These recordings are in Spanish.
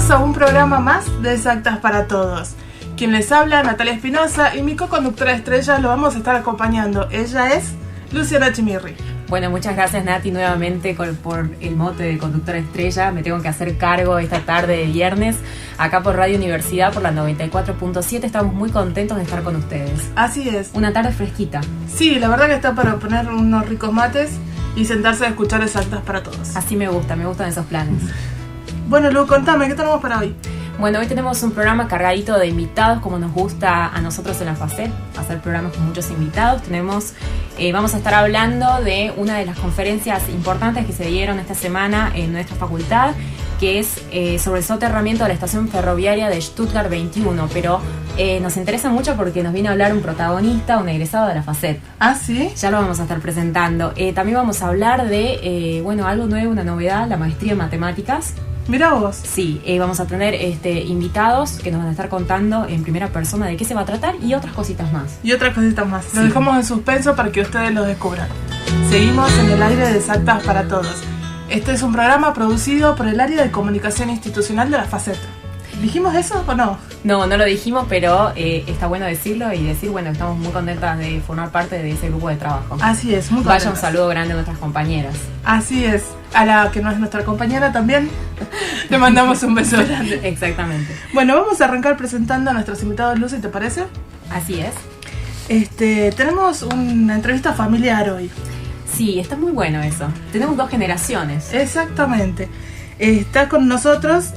Bienvenidos a un programa más de Exactas para Todos. Quien les habla, Natalia Espinosa, y mi co-conductora estrella lo vamos a estar acompañando. Ella es Luciana Chimirri. Bueno, muchas gracias Nati nuevamente por el mote de conductora estrella. Me tengo que hacer cargo esta tarde de viernes acá por Radio Universidad por la 94.7. Estamos muy contentos de estar con ustedes. Así es. Una tarde fresquita. Sí, la verdad que está para poner unos ricos mates y sentarse a escuchar Exactas para Todos. Así me gustan esos planes. Bueno, Lu, contame, ¿qué tenemos para hoy? Bueno, hoy tenemos un programa cargadito de invitados, como nos gusta a nosotros en la FACET, hacer programas con muchos invitados. Vamos a estar hablando de una de las conferencias importantes que se dieron esta semana en nuestra facultad, que es sobre el soterramiento de la estación ferroviaria de Stuttgart 21, pero nos interesa mucho porque nos viene a hablar un protagonista, un egresado de la FACET. ¿Ah, sí? Ya lo vamos a estar presentando. También vamos a hablar de, algo nuevo, una novedad, la maestría en matemáticas. Mirá vos. Sí, vamos a tener invitados que nos van a estar contando en primera persona de qué se va a tratar y otras cositas más. Lo dejamos en suspenso para que ustedes lo descubran. Seguimos en el aire de Exactas para Todos. Este es un programa producido por el área de comunicación institucional de la FACET. ¿Dijimos eso o no? No lo dijimos, pero está bueno decirlo y decir, estamos muy contentas de formar parte de ese grupo de trabajo. Así es, muy contentas. Vaya un saludo grande a nuestras compañeras. Así es, a la que no es nuestra compañera también, le mandamos un beso grande. Exactamente. Bueno, vamos a arrancar presentando a nuestros invitados, Lucy, ¿te parece? Así es. Tenemos una entrevista familiar hoy. Sí, está muy bueno eso. Tenemos dos generaciones. Exactamente. Está con nosotros,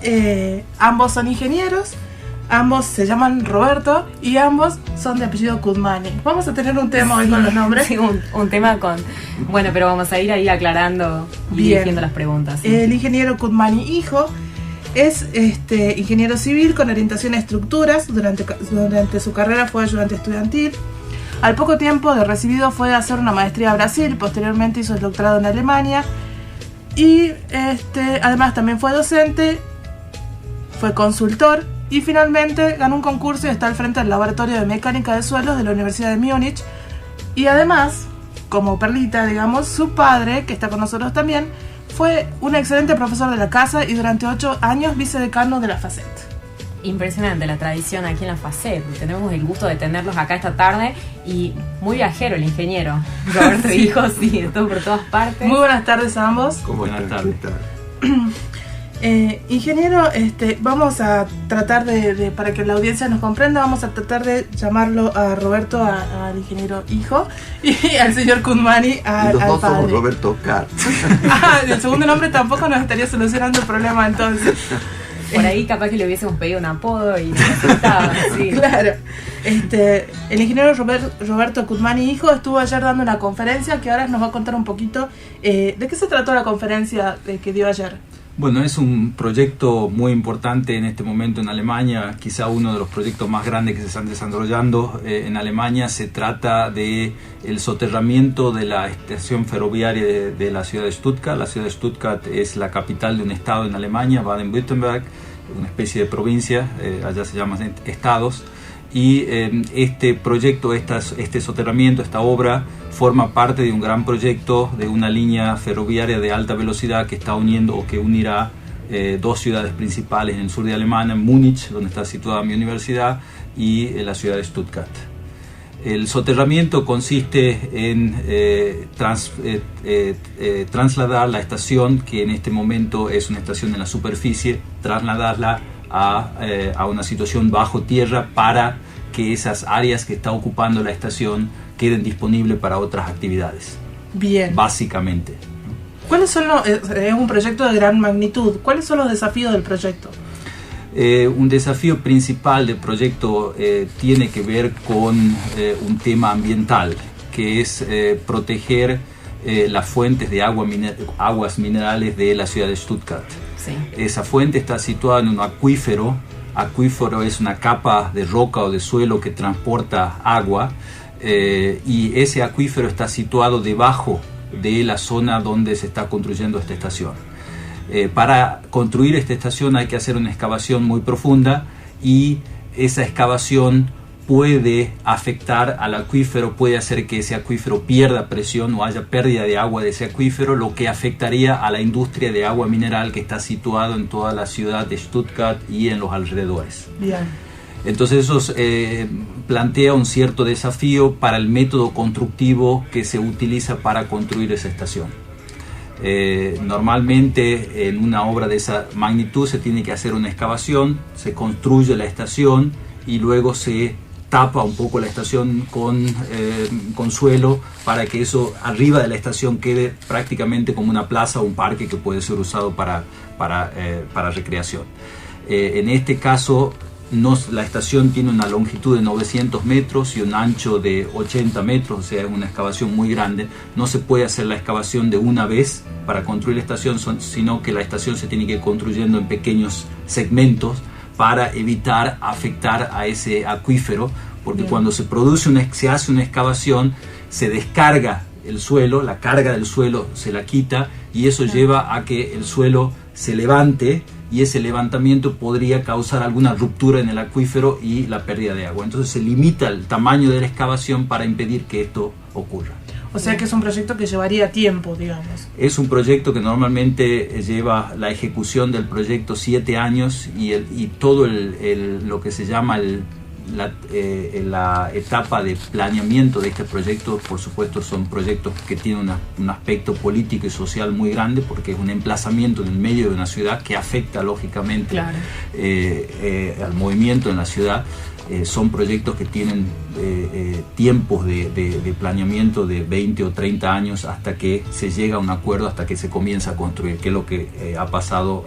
ambos son ingenieros, ambos se llaman Roberto y ambos son de apellido Kudmani. Vamos a tener un tema hoy con los nombres. Sí, un tema con... Bueno, pero vamos a ir ahí aclarando y dirigiendo las preguntas. ¿Sí? El ingeniero Kudmani hijo es ingeniero civil con orientación a estructuras. Durante su carrera fue ayudante estudiantil. Al poco tiempo de recibido fue a hacer una maestría a Brasil, posteriormente hizo el doctorado en Alemania. Y además también fue docente, fue consultor y finalmente ganó un concurso y está al frente del laboratorio de mecánica de suelos de la Universidad de Múnich. Y además, como perlita, digamos, su padre, que está con nosotros también, fue un excelente profesor de la casa y durante 8 años vicedecano de la FACET. Impresionante la tradición aquí en la FACET. Tenemos el gusto de tenerlos acá esta tarde y muy viajero el ingeniero Roberto Sí. Hijo, sí, estuvo por todas partes. Muy buenas tardes a ambos. Buenas tardes. Ingeniero, vamos a tratar de, para que la audiencia nos comprenda, vamos a tratar de llamarlo a Roberto, al ingeniero hijo, y al señor Kudmani, al Los dos padre. somos Roberto Car. El segundo nombre tampoco nos estaría solucionando el problema entonces. Por ahí capaz que le hubiésemos pedido un apodo y nos aceptaba, sí. Claro. El ingeniero Roberto Kudmani hijo estuvo ayer dando una conferencia que ahora nos va a contar un poquito de qué se trató la conferencia que dio ayer. Bueno, es un proyecto muy importante en este momento en Alemania, quizá uno de los proyectos más grandes que se están desarrollando en Alemania. Se trata de el soterramiento de la estación ferroviaria de la ciudad de Stuttgart. La ciudad de Stuttgart es la capital de un estado en Alemania, Baden-Württemberg, una especie de provincia, allá se llaman estados. Y este proyecto, este soterramiento, esta obra, forma parte de un gran proyecto de una línea ferroviaria de alta velocidad que está uniendo o que unirá dos ciudades principales en el sur de Alemania, Múnich, donde está situada mi universidad, y la ciudad de Stuttgart. El soterramiento consiste en trasladar la estación, que en este momento es una estación en la superficie, trasladarla a una situación bajo tierra para que esas áreas que está ocupando la estación queden disponibles para otras actividades. Bien. Básicamente. ¿Cuáles son es un proyecto de gran magnitud? ¿Cuáles son los desafíos del proyecto? Un desafío principal del proyecto tiene que ver con un tema ambiental, que es proteger las fuentes de aguas minerales de la ciudad de Stuttgart. Sí. Esa fuente está situada en un acuífero. Acuífero es una capa de roca o de suelo que transporta agua, y ese acuífero está situado debajo de la zona donde se está construyendo esta estación. Para construir esta estación hay que hacer una excavación muy profunda y esa excavación puede afectar al acuífero, puede hacer que ese acuífero pierda presión o haya pérdida de agua de ese acuífero, lo que afectaría a la industria de agua mineral que está situado en toda la ciudad de Stuttgart y en los alrededores. Bien. Entonces eso plantea un cierto desafío para el método constructivo que se utiliza para construir esa estación. Normalmente en una obra de esa magnitud se tiene que hacer una excavación, se construye la estación y luego se tapa un poco la estación con suelo para que eso arriba de la estación quede prácticamente como una plaza o un parque que puede ser usado para recreación. En este caso la estación tiene una longitud de 900 metros y un ancho de 80 metros, o sea, es una excavación muy grande. No se puede hacer la excavación de una vez para construir la estación, sino que la estación se tiene que ir construyendo en pequeños segmentos para evitar afectar a ese acuífero, porque cuando se hace una excavación, se descarga el suelo, la carga del suelo se la quita y eso lleva a que el suelo se levante, y ese levantamiento podría causar alguna ruptura en el acuífero y la pérdida de agua. Entonces se limita el tamaño de la excavación para impedir que esto ocurra. O sea que es un proyecto que llevaría tiempo, digamos. Es un proyecto que normalmente lleva la ejecución del proyecto 7 años y todo lo que se llama la etapa de planeamiento de este proyecto, por supuesto, son proyectos que tienen un aspecto político y social muy grande porque es un emplazamiento en el medio de una ciudad que afecta lógicamente al movimiento en la ciudad. Son proyectos que tienen tiempos de planeamiento de 20 o 30 años hasta que se llega a un acuerdo, hasta que se comienza a construir, que es lo que ha pasado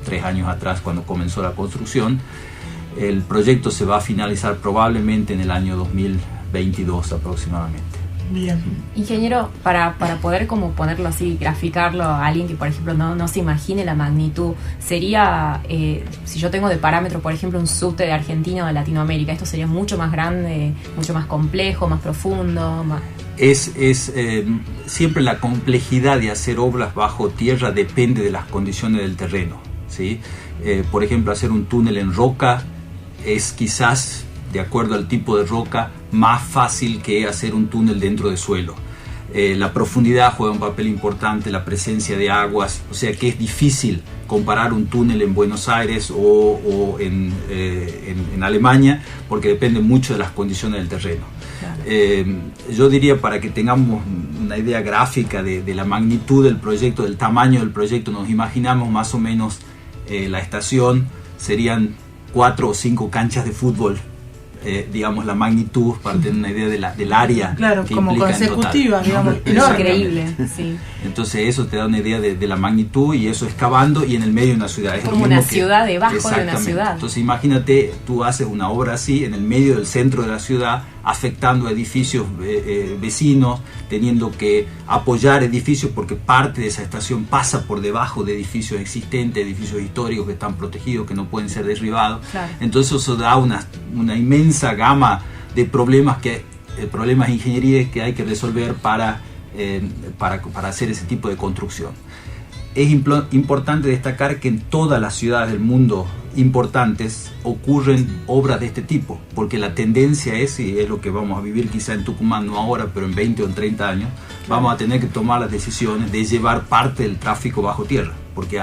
3 años atrás cuando comenzó la construcción. El proyecto se va a finalizar probablemente en el año 2022 aproximadamente. Bien. Ingeniero, para poder como ponerlo así, graficarlo a alguien que por ejemplo no se imagine la magnitud, sería, si yo tengo de parámetro por ejemplo un subte de Argentina o de Latinoamérica, esto sería mucho más grande, mucho más complejo, más profundo, más... Siempre la complejidad de hacer obras bajo tierra depende de las condiciones del terreno, ¿sí? Por ejemplo, hacer un túnel en roca es quizás, de acuerdo al tipo de roca, más fácil que hacer un túnel dentro de suelo. La profundidad juega un papel importante, la presencia de aguas, o sea que es difícil comparar un túnel en Buenos Aires o en Alemania porque depende mucho de las condiciones del terreno. Claro. Yo diría, para que tengamos una idea gráfica de la magnitud del proyecto, del tamaño del proyecto, nos imaginamos más o menos la estación serían 4 o 5 canchas de fútbol, digamos la magnitud, para tener una idea del área. Claro, que como implica consecutiva, digamos. Increíble, sí. Entonces eso te da una idea de la magnitud, y eso excavando y en el medio de una ciudad. Es como una ciudad debajo de una ciudad. Entonces imagínate, tú haces una obra así en el medio del centro de la ciudad, afectando a edificios vecinos, teniendo que apoyar edificios porque parte de esa estación pasa por debajo de edificios existentes, edificios históricos que están protegidos, que no pueden ser derribados. Claro. Entonces eso da una inmensa gama de problemas ingenierías que hay que resolver para hacer ese tipo de construcción. Es importante destacar que en todas las ciudades del mundo importantes ocurren obras de este tipo, porque la tendencia es, y es lo que vamos a vivir quizá en Tucumán, no ahora, pero en 20 o en 30 años, vamos a tener que tomar las decisiones de llevar parte del tráfico bajo tierra, porque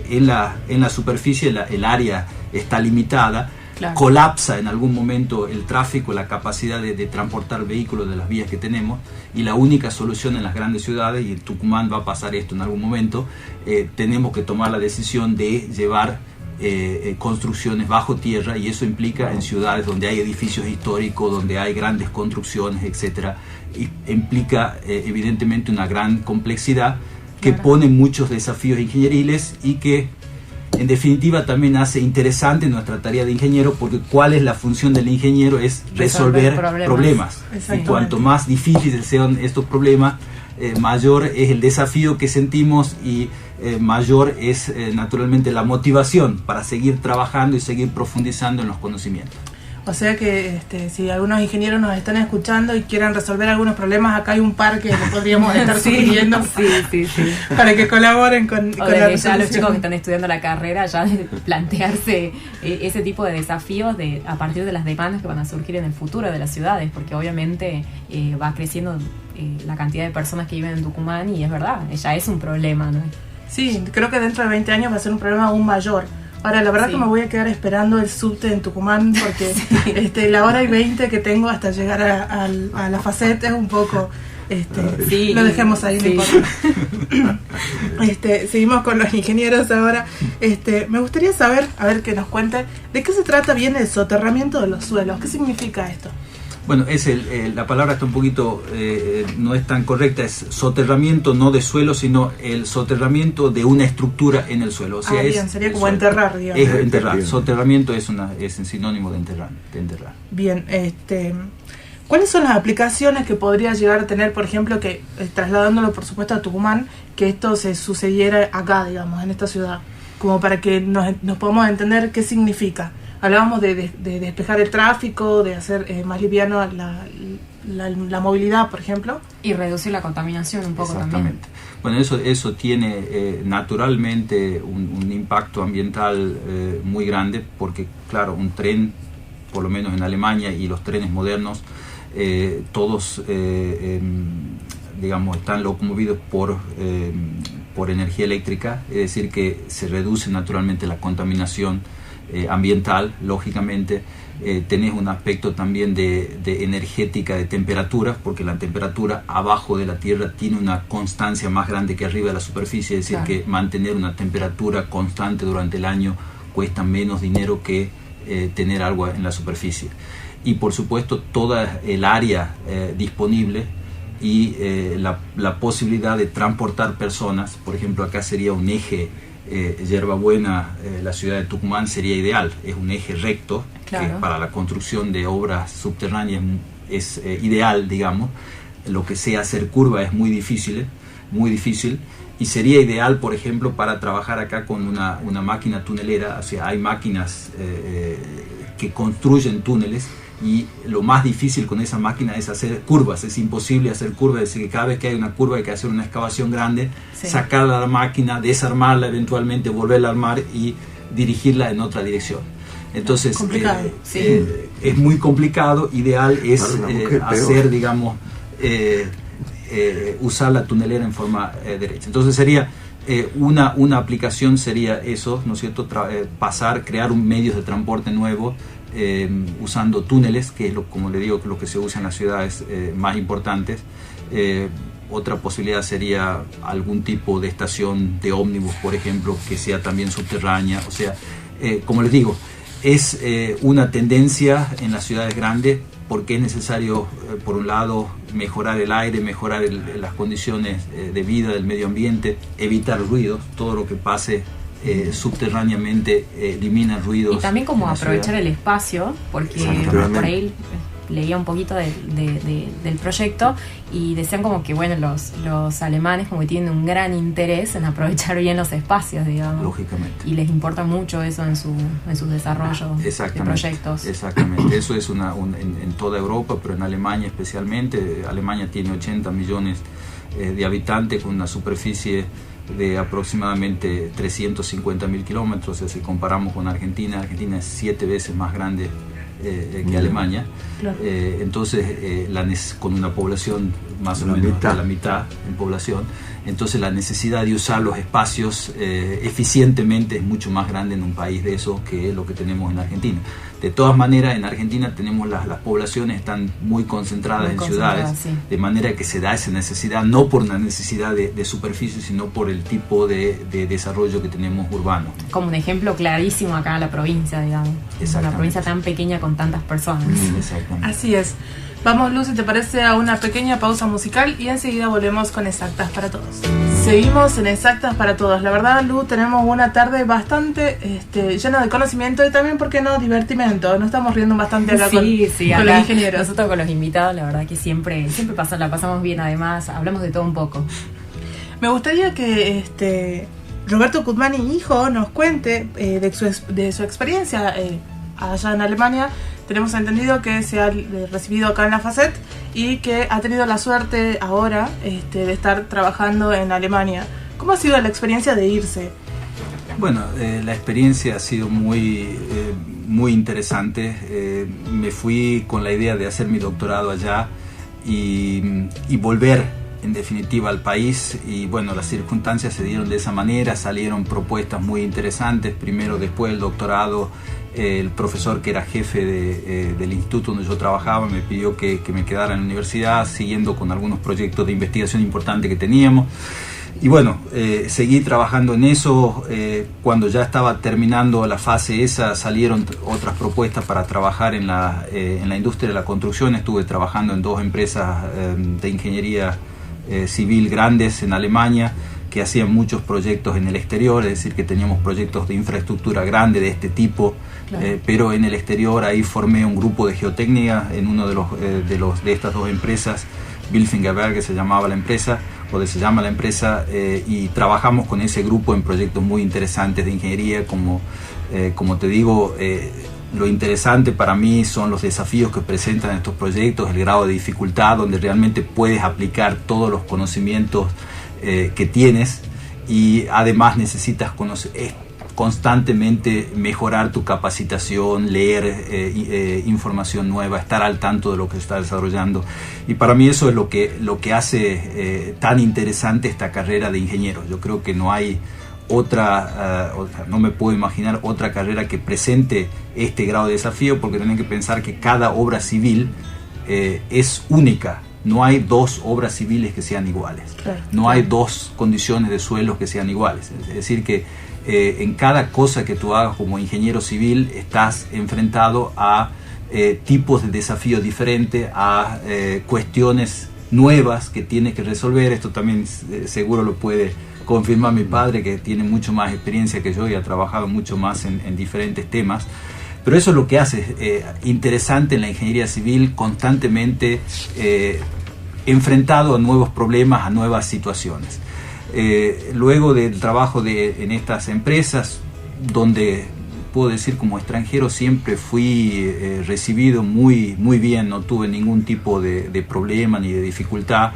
en la superficie el área está limitada. Claro. Colapsa en algún momento el tráfico, la capacidad de transportar vehículos de las vías que tenemos, y la única solución en las grandes ciudades, y en Tucumán va a pasar esto en algún momento, tenemos que tomar la decisión de llevar construcciones bajo tierra, y eso implica en ciudades donde hay edificios históricos, donde hay grandes construcciones, etcétera, y implica evidentemente una gran complejidad que pone muchos desafíos ingenieriles y que en definitiva también hace interesante nuestra tarea de ingeniero, porque ¿cuál es la función del ingeniero? Es resolver problemas. Y cuanto más difíciles sean estos problemas, mayor es el desafío que sentimos y mayor es naturalmente la motivación para seguir trabajando y seguir profundizando en los conocimientos. O sea que si algunos ingenieros nos están escuchando y quieren resolver algunos problemas, acá hay un par que le podríamos estar sugiriendo sí. para que colaboren con la resolución. Ya los chicos que están estudiando la carrera, ya de plantearse ese tipo de desafíos a partir de las demandas que van a surgir en el futuro de las ciudades, porque obviamente va creciendo la cantidad de personas que viven en Tucumán y es verdad, ya es un problema, ¿no? Sí, creo que dentro de 20 años va a ser un problema aún mayor. Ahora, la verdad que me voy a quedar esperando el subte en Tucumán porque la hora y 20 que tengo hasta llegar a la faceta es un poco... lo dejemos ahí, no importa. Seguimos con los ingenieros ahora. Me gustaría saber, a ver que nos cuente, ¿de qué se trata bien el soterramiento de los suelos? ¿Qué significa esto? Bueno, la palabra está un poquito, no es tan correcta, es soterramiento no de suelo, sino el soterramiento de una estructura en el suelo. O sea, bien, sería como enterrar, digamos. Es enterrar, soterramiento es un sinónimo de enterrar. Bien, ¿cuáles son las aplicaciones que podría llegar a tener, por ejemplo, que trasladándolo por supuesto a Tucumán, que esto se sucediera acá, digamos, en esta ciudad? Como para que nos podamos entender qué significa. Hablábamos de despejar el tráfico, de hacer más liviano la movilidad, por ejemplo. Y reducir la contaminación un poco también. Bueno, eso tiene naturalmente un impacto ambiental muy grande, porque claro, un tren, por lo menos en Alemania, y los trenes modernos, todos digamos, están locomovidos por energía eléctrica, es decir, que se reduce naturalmente la contaminación ambiental, lógicamente. Tenés un aspecto también de energética, de temperaturas, porque la temperatura abajo de la tierra tiene una constancia más grande que arriba de la superficie, es decir, que mantener una temperatura constante durante el año cuesta menos dinero que tener agua en la superficie. Y por supuesto toda el área disponible y la posibilidad de transportar personas, por ejemplo acá sería un eje Yerbabuena, la ciudad de Tucumán sería ideal, es un eje recto, claro, que para la construcción de obras subterráneas es ideal, digamos. Lo que sea hacer curva es muy difícil, y sería ideal, por ejemplo, para trabajar acá con una máquina tunelera. O sea, hay máquinas que construyen túneles, y lo más difícil con esa máquina es hacer curvas. Es imposible hacer curvas, es decir, que cada vez que hay una curva hay que hacer una excavación grande, sacarla a la máquina, desarmarla, eventualmente volverla a armar y dirigirla en otra dirección. Entonces es muy complicado. Ideal es hacer, digamos, usar la tunelera en forma derecha. Entonces sería una aplicación, sería eso, ¿no es cierto? Crear un medio de transporte nuevo, usando túneles, que es como le digo, lo que se usa en las ciudades más importantes. Otra posibilidad sería algún tipo de estación de ómnibus, por ejemplo, que sea también subterránea. O sea, como les digo, es una tendencia en las ciudades grandes, porque es necesario, por un lado, mejorar el aire, mejorar las condiciones de vida del medio ambiente, evitar ruidos, todo lo que pase subterráneamente elimina ruidos. Y también como aprovechar el espacio, porque por ahí leía un poquito del proyecto y decían como que bueno, los alemanes como que tienen un gran interés en aprovechar bien los espacios, digamos. Lógicamente. Y les importa mucho eso en sus desarrollos de proyectos. Exactamente. Eso es en toda Europa, pero en Alemania especialmente. Alemania tiene 80 millones de habitantes, con una superficie de aproximadamente 350.000 kilómetros. Si comparamos con Argentina es 7 veces más grande que Alemania. Claro. Entonces con una población más o menos de la mitad en población, entonces la necesidad de usar los espacios eficientemente es mucho más grande en un país de eso que lo que tenemos en Argentina. De todas maneras, en Argentina tenemos las poblaciones están muy concentradas en ciudades, sí, de manera que se da esa necesidad, no por una necesidad de superficie, sino por el tipo de desarrollo que tenemos urbano. Como un ejemplo clarísimo acá en la provincia, digamos. Una provincia tan pequeña con tantas personas. Exactamente. Así es. Vamos, Lucy, ¿te parece a una pequeña pausa musical? Y enseguida volvemos con Exactas para Todos. Seguimos en Exactas para Todos. La verdad, Lu, tenemos una tarde bastante llena de conocimiento y también, ¿por qué no?, divertimento. Nos estamos riendo bastante acá con los ingenieros. Nosotros con los invitados, la verdad que siempre la pasamos bien. Además, hablamos de todo un poco. Me gustaría que Roberto Cutmani, hijo, nos cuente de su experiencia allá en Alemania, tenemos entendido que se ha recibido acá en la FACET y que ha tenido la suerte ahora de estar trabajando en Alemania. ¿Cómo ha sido la experiencia de irse? Bueno, la experiencia ha sido muy interesante. Me fui con la idea de hacer mi doctorado allá y volver en definitiva al país, y bueno, las circunstancias se dieron de esa manera, salieron propuestas muy interesantes. Primero, después del doctorado, el profesor que era jefe del instituto donde yo trabajaba me pidió que me quedara en la universidad, siguiendo con algunos proyectos de investigación importantes que teníamos. Y bueno, seguí trabajando en eso. Cuando ya estaba terminando la fase esa, salieron otras propuestas para trabajar en la industria de la construcción. Estuve trabajando en 2 empresas de ingeniería civil grandes en Alemania, que hacían muchos proyectos en el exterior, es decir, que teníamos proyectos de infraestructura grande de este tipo, claro. Pero en el exterior. Ahí formé un grupo de geotécnica en uno de estas 2 empresas, Bilfingerberg, que se llamaba la empresa, o se llama la empresa, y trabajamos con ese grupo en proyectos muy interesantes de ingeniería. Como te digo, lo interesante para mí son los desafíos que presentan estos proyectos, el grado de dificultad, donde realmente puedes aplicar todos los conocimientos que tienes, y además necesitas constantemente mejorar tu capacitación, leer información nueva, estar al tanto de lo que se está desarrollando. Y para mí eso es lo que hace tan interesante esta carrera de ingeniero. Yo creo que no hay no me puedo imaginar otra carrera que presente este grado de desafío, porque tienen que pensar que cada obra civil es única. No hay 2 obras civiles que sean iguales. Claro, no hay 2 condiciones de suelos que sean iguales. Es decir, que en cada cosa que tú hagas como ingeniero civil estás enfrentado a tipos de desafíos diferentes, a cuestiones nuevas que tienes que resolver. Esto también seguro lo puede confirmar mi padre, que tiene mucho más experiencia que yo y ha trabajado mucho más en diferentes temas. Pero eso es lo que hace interesante en la ingeniería civil, constantemente enfrentado a nuevos problemas, a nuevas situaciones. Luego del trabajo en estas empresas, donde puedo decir como extranjero siempre fui recibido muy bien, no tuve ningún tipo de problema ni de dificultad.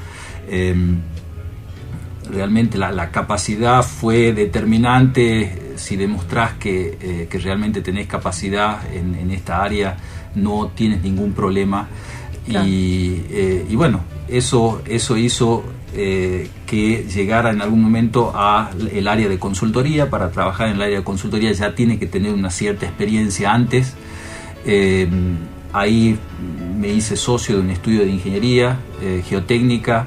Realmente la capacidad fue determinante. Si demostrás que realmente tenés capacidad en esta área, no tienes ningún problema. Claro. Y bueno, eso hizo que llegara en algún momento al área de consultoría. Para trabajar en el área de consultoría ya tiene que tener una cierta experiencia antes. Ahí me hice socio de un estudio de ingeniería geotécnica,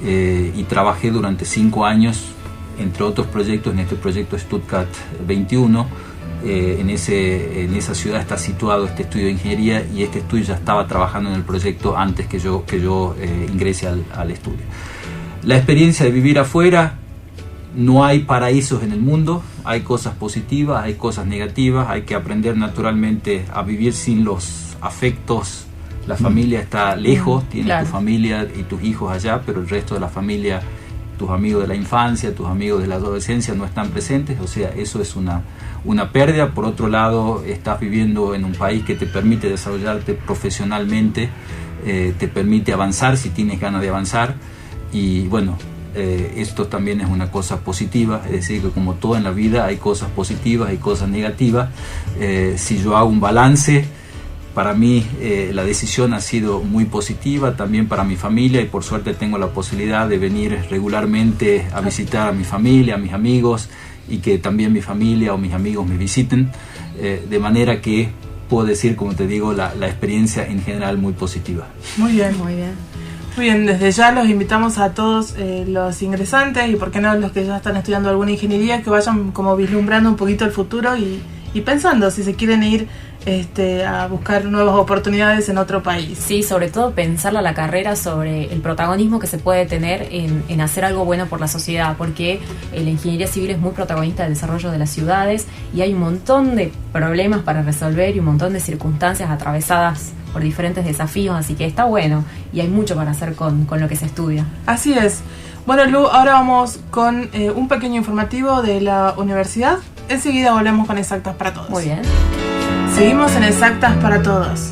y trabajé durante 5 años, entre otros proyectos, en este proyecto Stuttgart 21. En esa ciudad está situado este estudio de ingeniería, y este estudio ya estaba trabajando en el proyecto antes que yo ingrese al estudio. La experiencia de vivir afuera, no hay paraísos en el mundo, hay cosas positivas, hay cosas negativas, hay que aprender naturalmente a vivir sin los afectos. La familia está lejos, tienes claro. Tu familia y tus hijos allá, pero el resto de la familia, tus amigos de la infancia, tus amigos de la adolescencia no están presentes. O sea, eso es una pérdida. Por otro lado, estás viviendo en un país que te permite desarrollarte profesionalmente, te permite avanzar si tienes ganas de avanzar. Y bueno, esto también es una cosa positiva. Es decir, que como todo en la vida hay cosas positivas y cosas negativas. Si yo hago un balance, para mí la decisión ha sido muy positiva, también para mi familia, y por suerte tengo la posibilidad de venir regularmente a visitar a mi familia, a mis amigos, y que también mi familia o mis amigos me visiten, de manera que puedo decir, como te digo, la experiencia en general muy positiva. Muy bien, muy bien. Muy bien, desde ya los invitamos a todos los ingresantes, y por qué no los que ya están estudiando alguna ingeniería, que vayan como vislumbrando un poquito el futuro y pensando si se quieren ir a buscar nuevas oportunidades en otro país. Sí, sobre todo pensar a la carrera sobre el protagonismo que se puede tener en hacer algo bueno por la sociedad, porque la ingeniería civil es muy protagonista del desarrollo de las ciudades, y hay un montón de problemas para resolver y un montón de circunstancias atravesadas por diferentes desafíos, así que está bueno y hay mucho para hacer con lo que se estudia. Así es. Bueno, Lu, ahora vamos con un pequeño informativo de la universidad. Enseguida volvemos con Exactas para Todos. Muy bien. Seguimos en Exactas para Todos.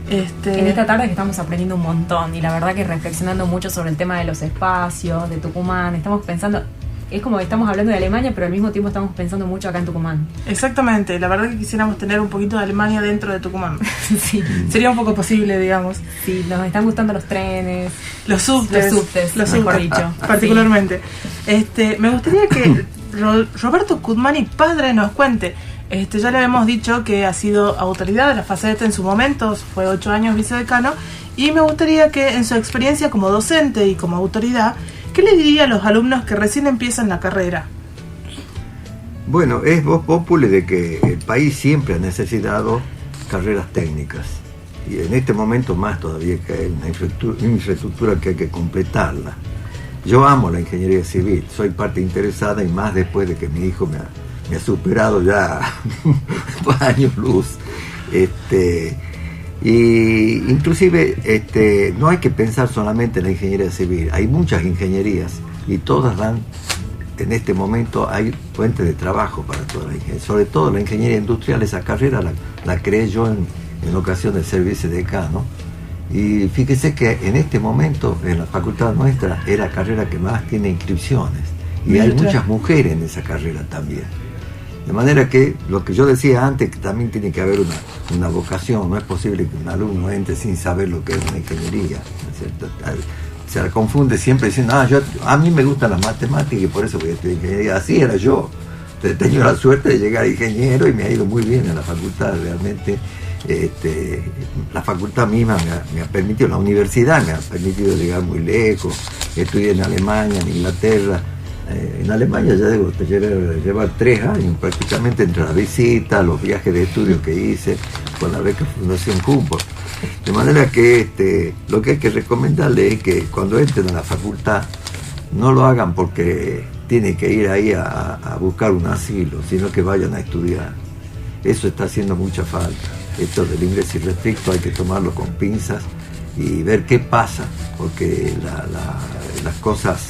En esta tarde que estamos aprendiendo un montón y la verdad que reflexionando mucho sobre el tema de los espacios, de Tucumán, estamos pensando, es como que estamos hablando de Alemania, pero al mismo tiempo estamos pensando mucho acá en Tucumán. Exactamente, la verdad que quisiéramos tener un poquito de Alemania dentro de Tucumán. Sí. Sería un poco posible, digamos. Sí, nos están gustando los trenes. Los subtes, mejor dicho. Particularmente. Sí. Me gustaría que Roberto Cudmani, padre, nos cuente. Ya le habíamos dicho que ha sido autoridad de la FACET en su momento, fue 8 años vicedecano, y me gustaría que en su experiencia como docente y como autoridad, ¿qué le diría a los alumnos que recién empiezan la carrera? Bueno, es voz populi de que el país siempre ha necesitado carreras técnicas, y en este momento más todavía, que hay una infraestructura que hay que completarla. Yo amo la ingeniería civil, soy parte interesada, y más después de que mi hijo me ha superado ya años luz. Y inclusive no hay que pensar solamente en la ingeniería civil, hay muchas ingenierías y todas dan, en este momento hay fuentes de trabajo para toda la ingeniería, sobre todo la ingeniería industrial. Esa carrera la creé yo en ocasión del servicio de acá, ¿no? Y fíjese que en este momento en la facultad nuestra es la carrera que más tiene inscripciones, y hay muchas mujeres en esa carrera también. De manera que lo que yo decía antes, que también tiene que haber una vocación. No es posible que un alumno entre sin saber lo que es una ingeniería, ¿no es cierto? Se la confunde siempre diciendo, a mí me gustan las matemáticas y por eso voy a estudiar ingeniería. Así era yo. He tenido la suerte de llegar a ingeniero y me ha ido muy bien en la facultad. Realmente la facultad misma me ha permitido, la universidad me ha permitido llegar muy lejos. Estudié en Alemania, en Inglaterra. En Alemania ya debo llevar 3 años prácticamente entre la visita, los viajes de estudio que hice con la beca Fundación Humboldt. De manera que lo que hay que recomendarle es que cuando entren a la facultad no lo hagan porque tienen que ir ahí a buscar un asilo, sino que vayan a estudiar. Eso está haciendo mucha falta. Esto del ingreso irrestricto hay que tomarlo con pinzas y ver qué pasa, porque las cosas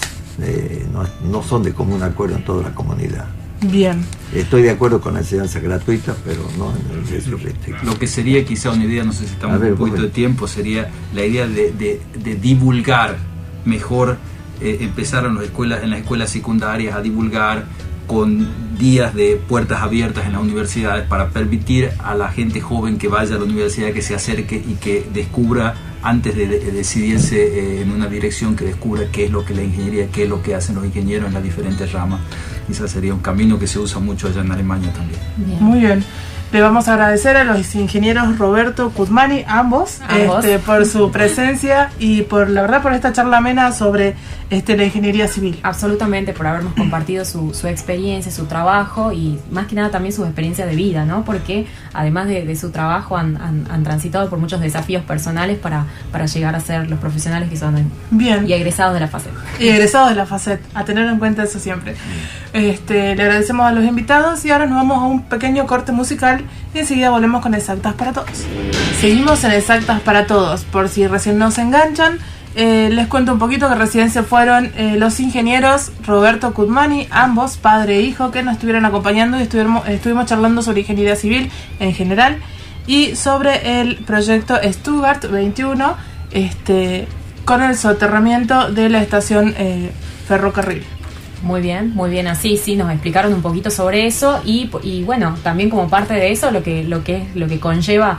no son de común acuerdo en toda la comunidad. Bien. Estoy de acuerdo con la enseñanza gratuita, pero no en el ingreso restricto. Lo que sería quizá una idea, no sé si estamos un poquito de tiempo, sería la idea de divulgar mejor, empezar en las escuelas secundarias a divulgar con días de puertas abiertas en las universidades para permitir a la gente joven que vaya a la universidad que se acerque y que descubra, antes de decidirse en una dirección, que descubra qué es lo que la ingeniería, qué es lo que hacen los ingenieros en las diferentes ramas. Quizás sería un camino que se usa mucho allá en Alemania también. Bien. Muy bien. Le vamos a agradecer a los ingenieros Roberto Cudmani, ambos. Por su presencia y por esta charla amena sobre la ingeniería civil. Absolutamente, por habernos compartido su experiencia, su trabajo y más que nada también su experiencia de vida, ¿no? Porque además de su trabajo han transitado por muchos desafíos personales para llegar a ser los profesionales que son hoy. Bien. Y egresados de la FACET. Y egresados de la FACET, a tener en cuenta eso siempre. Le agradecemos a los invitados y ahora nos vamos a un pequeño corte musical y enseguida volvemos con Exactas para Todos. Seguimos en Exactas para Todos. Por si recién no se enganchan, les cuento un poquito que recién se fueron los ingenieros Roberto Cudmani, ambos, padre e hijo, que nos estuvieron acompañando y estuvimos charlando sobre ingeniería civil en general y sobre el proyecto Stuttgart 21 con el soterramiento de la estación ferrocarril. Muy bien, así sí, nos explicaron un poquito sobre eso y bueno, también como parte de eso lo que conlleva,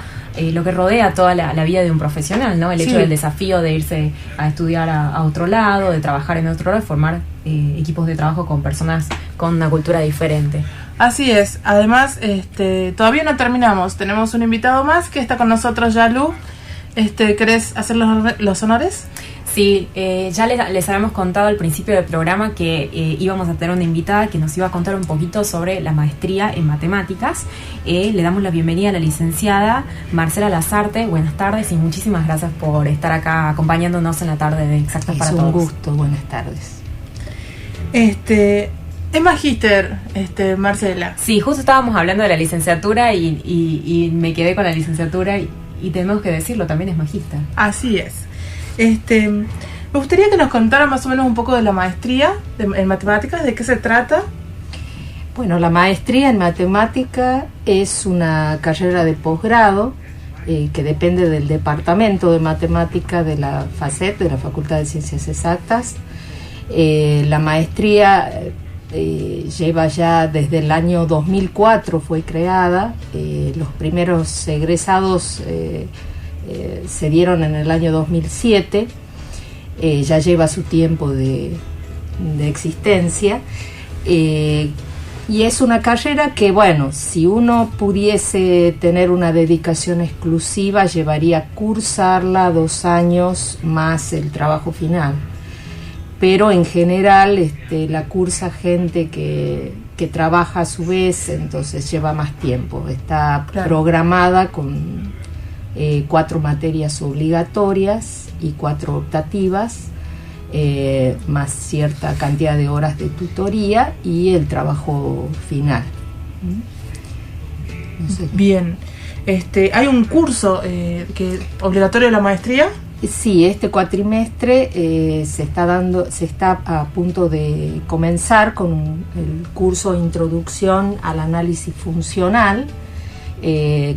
lo que rodea toda la vida de un profesional, ¿no? El hecho del desafío de irse a estudiar a otro lado, de trabajar en otro lado, de formar equipos de trabajo con personas con una cultura diferente. Así es, además todavía no terminamos, tenemos un invitado más que está con nosotros ya, Lu. ¿Querés hacer los honores? Sí, ya les habíamos contado al principio del programa que íbamos a tener una invitada que nos iba a contar un poquito sobre la maestría en matemáticas. Le damos la bienvenida a la licenciada Marcela Lazarte. Buenas tardes y muchísimas gracias por estar acá acompañándonos en la tarde de Exactas para Todos. Es un gusto, buenas tardes. Es magíster, Marcela. Sí, justo estábamos hablando de la licenciatura y me quedé con la licenciatura y tenemos que decirlo, también es magíster. Así es. Me gustaría que nos contara más o menos un poco de la maestría en matemáticas, de qué se trata. Bueno, la maestría en matemática es una carrera de posgrado que depende del departamento de matemática de la FACET, de la Facultad de Ciencias Exactas. La maestría lleva ya desde el año 2004, fue creada. Los primeros egresados se dieron en el año 2007. Ya lleva su tiempo de existencia. Y es una carrera que, bueno, si uno pudiese tener una dedicación exclusiva, llevaría a cursarla 2 años más el trabajo final. Pero en general la cursa gente que trabaja a su vez, entonces lleva más tiempo. Está programada con 4 materias obligatorias y 4 optativas. Más cierta cantidad de horas de tutoría y el trabajo final. No sé. Bien. ¿Hay un curso obligatorio de la maestría? Sí, este cuatrimestre se está a punto de comenzar con el curso Introducción al Análisis Funcional.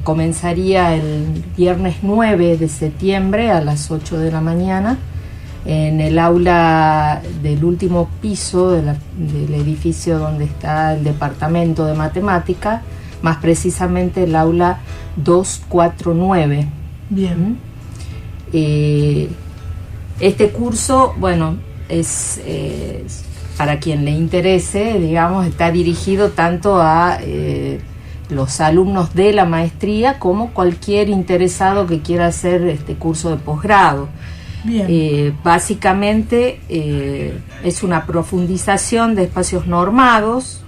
Comenzaría el viernes 9 de septiembre a las 8 de la mañana en el aula del último piso del edificio donde está el departamento de matemática, más precisamente el aula 249. Bien. Este curso, bueno, es para quien le interese, digamos, está dirigido tanto a los alumnos de la maestría como cualquier interesado que quiera hacer este curso de posgrado. Bien. Básicamente es una profundización de espacios normados.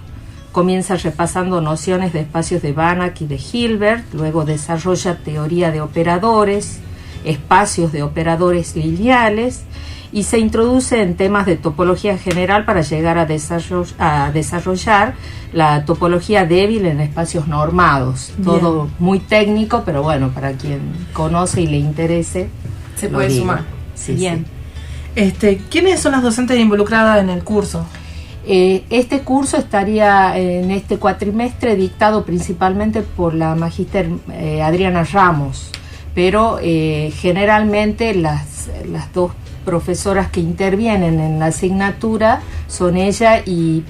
Comienza repasando nociones de espacios de Banach y de Hilbert, luego desarrolla teoría de operadores, espacios de operadores lineales y se introduce en temas de topología general para llegar a desarrollar la topología débil en espacios normados. Bien. Todo muy técnico, pero bueno, para quien conoce y le interese, se puede sumar. Sí, bien. Sí. ¿Quiénes son las docentes involucradas en el curso? Este curso estaría en este cuatrimestre dictado principalmente por la magíster Adriana Ramos, pero generalmente las 2 profesoras que intervienen en la asignatura son ella y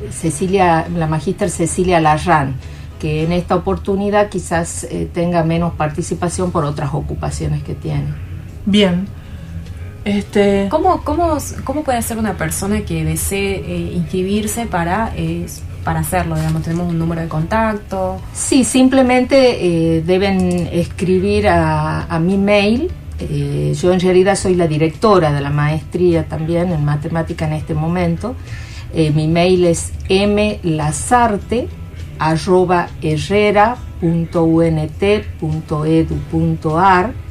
la magíster Cecilia Larrán, que en esta oportunidad quizás tenga menos participación por otras ocupaciones que tiene. Bien. ¿Cómo puede ser una persona que desee inscribirse para hacerlo? Digamos, ¿tenemos un número de contacto? Sí, simplemente deben escribir a mi mail. Yo en realidad soy la directora de la maestría también en matemática en este momento. Mi mail es mlazarte@herrera.unt.edu.ar.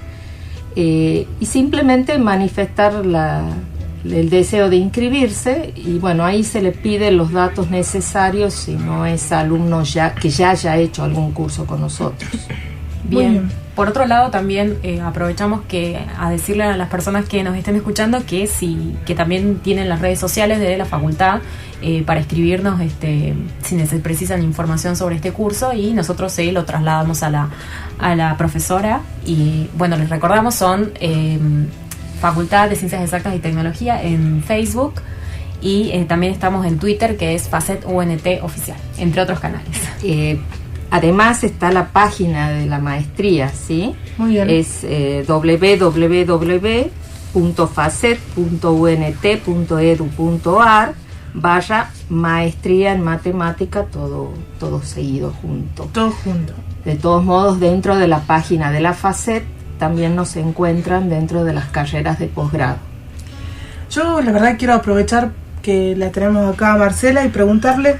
Y simplemente manifestar el deseo de inscribirse y bueno, ahí se le piden los datos necesarios si no es alumno que ya haya hecho algún curso con nosotros. Bien. Por otro lado, también aprovechamos a decirle a las personas que nos estén escuchando que también tienen las redes sociales de la facultad para escribirnos si precisan información sobre este curso y nosotros lo trasladamos a la profesora. Y bueno, les recordamos, son Facultad de Ciencias Exactas y Tecnología en Facebook y también estamos en Twitter, que es FACET UNT Oficial, entre otros canales. Además está la página de la maestría, ¿sí? Muy bien. Es www.facet.unt.edu.ar/maestría en matemática, todo seguido junto. Todo junto. De todos modos, dentro de la página de la FACET también nos encuentran dentro de las carreras de posgrado. Yo la verdad quiero aprovechar que la tenemos acá a Marcela y preguntarle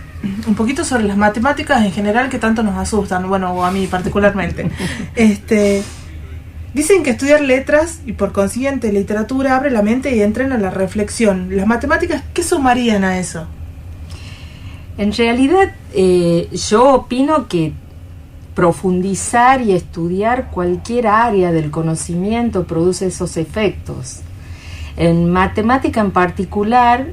un poquito sobre las matemáticas en general que tanto nos asustan, bueno, o a mí particularmente. Dicen que estudiar letras y por consiguiente literatura abre la mente y entrena la reflexión. ¿Las matemáticas qué sumarían a eso? En realidad yo opino que profundizar y estudiar cualquier área del conocimiento produce esos efectos. En matemática en particular,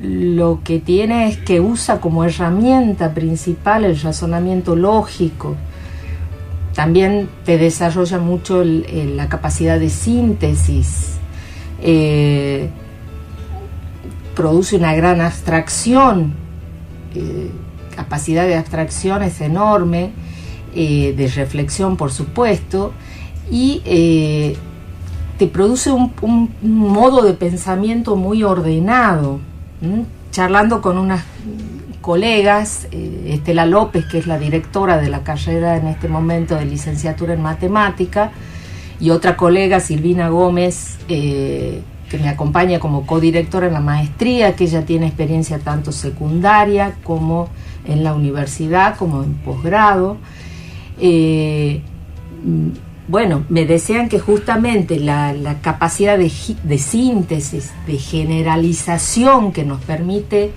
lo que tiene es que usa como herramienta principal el razonamiento lógico. También te desarrolla mucho la capacidad de síntesis, produce una gran abstracción, capacidad de abstracción es enorme, de reflexión por supuesto, y te produce un modo de pensamiento muy ordenado. Charlando con unas colegas, Estela López, que es la directora de la carrera en este momento de licenciatura en matemática, y otra colega, Silvina Gómez, que me acompaña como codirectora en la maestría, que ella tiene experiencia tanto secundaria como en la universidad, como en posgrado. Bueno, me decían que justamente la capacidad de síntesis, de generalización que nos permite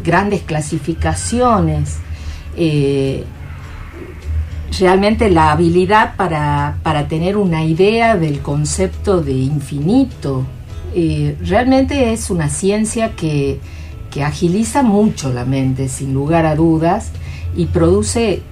grandes clasificaciones, realmente la habilidad para tener una idea del concepto de infinito, realmente es una ciencia que agiliza mucho la mente, sin lugar a dudas, y produce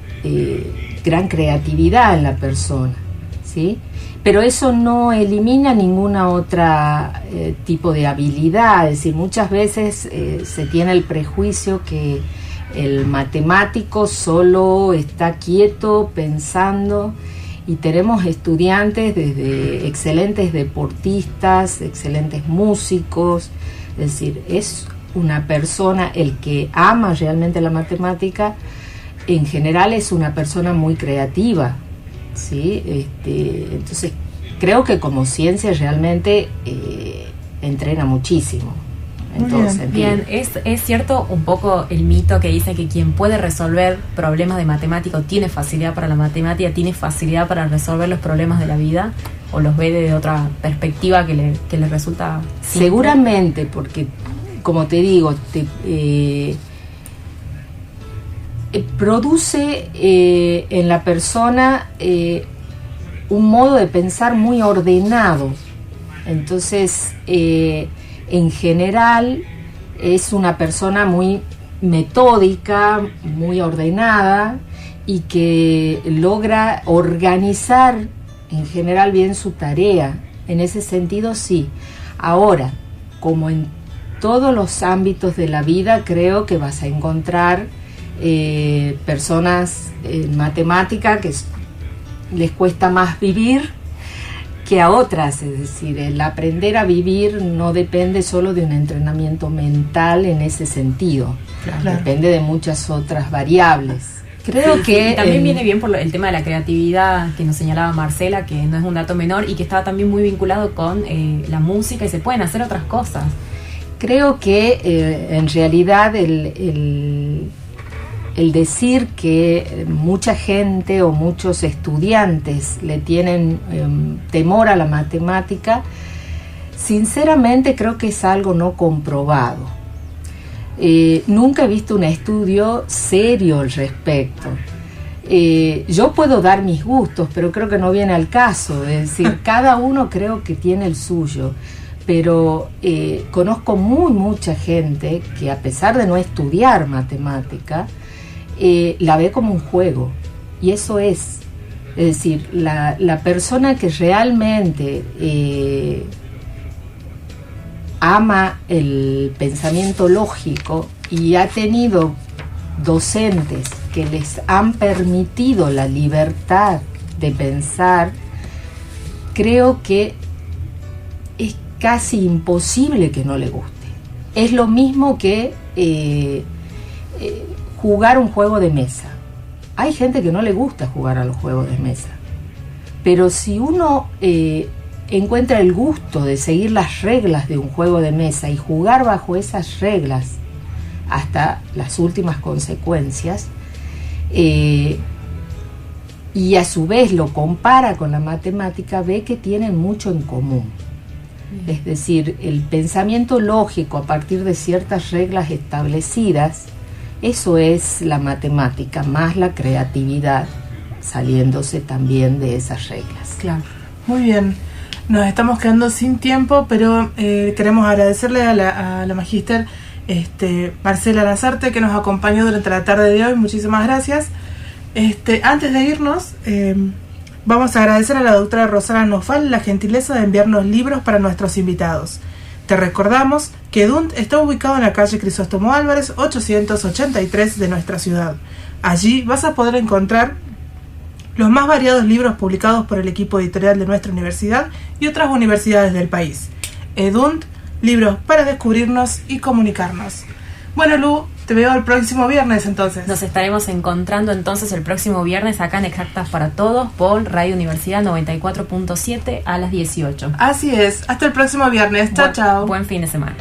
gran creatividad en la persona, ¿sí? Pero eso no elimina ninguna otra tipo de habilidad. Es decir, muchas veces se tiene el prejuicio que el matemático solo está quieto pensando, y tenemos estudiantes desde excelentes deportistas, excelentes músicos. Es decir, es una persona, el que ama realmente la matemática, en general es una persona muy creativa, ¿sí? Entonces creo que como ciencia realmente entrena muchísimo en todo sentido. Bien, es cierto un poco el mito que dice que quien puede resolver problemas de matemática o tiene facilidad para la matemática, tiene facilidad para resolver los problemas de la vida, o los ve desde otra perspectiva que le resulta simple. Seguramente, porque como te digo, produce en la persona un modo de pensar muy ordenado. Entonces, en general, es una persona muy metódica, muy ordenada, y que logra organizar en general bien su tarea. En ese sentido, sí. Ahora, como en todos los ámbitos de la vida, creo que vas a encontrar personas en matemática que les cuesta más vivir que a otras. Es decir, el aprender a vivir no depende solo de un entrenamiento mental en ese sentido. Claro. Depende de muchas otras variables. Creo que también viene bien por el tema de la creatividad que nos señalaba Marcela, que no es un dato menor y que estaba también muy vinculado con la música, y se pueden hacer otras cosas. Creo que en realidad el decir que mucha gente o muchos estudiantes le tienen temor a la matemática, sinceramente creo que es algo no comprobado. Nunca he visto un estudio serio al respecto. Yo puedo dar mis gustos, pero creo que no viene al caso. Es decir, cada uno creo que tiene el suyo. Pero conozco mucha gente que, a pesar de no estudiar matemática, la ve como un juego, y eso es decir, la persona que realmente ama el pensamiento lógico y ha tenido docentes que les han permitido la libertad de pensar, creo que es casi imposible que no le guste. Es lo mismo que jugar un juego de mesa. Hay gente que no le gusta jugar a los juegos de mesa, pero si uno encuentra el gusto de seguir las reglas de un juego de mesa y jugar bajo esas reglas hasta las últimas consecuencias, y a su vez lo compara con la matemática, ve que tienen mucho en común. Es decir, el pensamiento lógico a partir de ciertas reglas establecidas, eso es la matemática, más la creatividad, saliéndose también de esas reglas. Claro. Muy bien. Nos estamos quedando sin tiempo, pero queremos agradecerle a la magíster Marcela Lazarte, que nos acompañó durante la tarde de hoy. Muchísimas gracias. Antes de irnos, vamos a agradecer a la doctora Rosana Nofal la gentileza de enviarnos libros para nuestros invitados. Te recordamos que EDUNT está ubicado en la calle Crisóstomo Álvarez 883 de nuestra ciudad. Allí vas a poder encontrar los más variados libros publicados por el equipo editorial de nuestra universidad y otras universidades del país. EDUNT, libros para descubrirnos y comunicarnos. Bueno, Lu, te veo el próximo viernes entonces. Nos estaremos encontrando entonces el próximo viernes acá en Exactas para Todos por Radio Universidad 94.7 a las 18. Así es, hasta el próximo viernes. Chao, chao. Buen fin de semana.